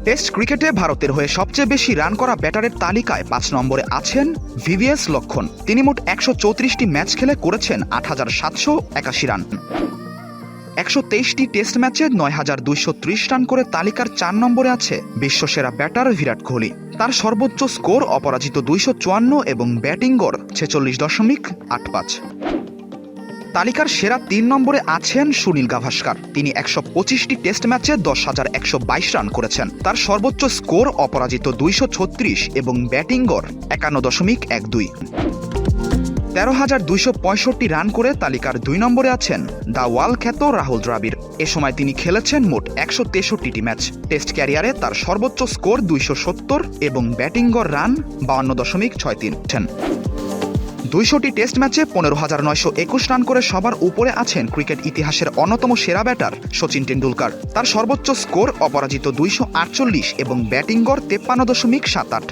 Test ক্রিকেটে ভারতের হয়ে সবচেয়ে বেশি রান করা ব্যাটারের তালিকায় ৫ নম্বরে আছেন ভিভিএস লক্ষ্মণ। তিনি মোট ১৩৪টি ম্যাচ খেলে করেছেন ৮৭৮১ রান। ১২৩টি টেস্ট ম্যাচে ৯,২৩০ রান করে তালিকার ৪ নম্বরে আছে বিশ্বসেরা ব্যাটার বিরাট কোহলি। তার সর্বোচ্চ স্কোর অপরাজিত ২৫৪ এবং ব্যাটিং গড় ৪৬.৮৫। তালিকার সেরা ৩ নম্বরে আছেন সুনীল গাভাস্কার। তিনি ১২৫টি টেস্ট ম্যাচে ১০,১২২ রান করেছেন। তার সর্বোচ্চ স্কোর অপরাজিত ২৩৬ এবং ব্যাটিং গড় ৫১.১২। ১৩,২৬৫ রান করে তালিকার ২ নম্বরে আছেন দ্য ওয়াল খ্যাত রাহুল দ্রাবিড়। এ সময় তিনি খেলেছেন মোট ১৬৩টি ম্যাচ। টেস্ট ক্যারিয়ারে তার সর্বোচ্চ স্কোর ২৭০ এবং ব্যাটিং গড় রান ৫২.৬৩। ২০০টি টেস্ট ম্যাচে ১৫,৯২১ রান করে সবার উপরে আছেন ক্রিকেট ইতিহাসের অন্যতম সেরা ব্যাটার শচীন টেন্ডুলকার। তার সর্বোচ্চ স্কোর অপরাজিত ২৪৮ এবং ব্যাটিং গড় ৫৩.৭৮।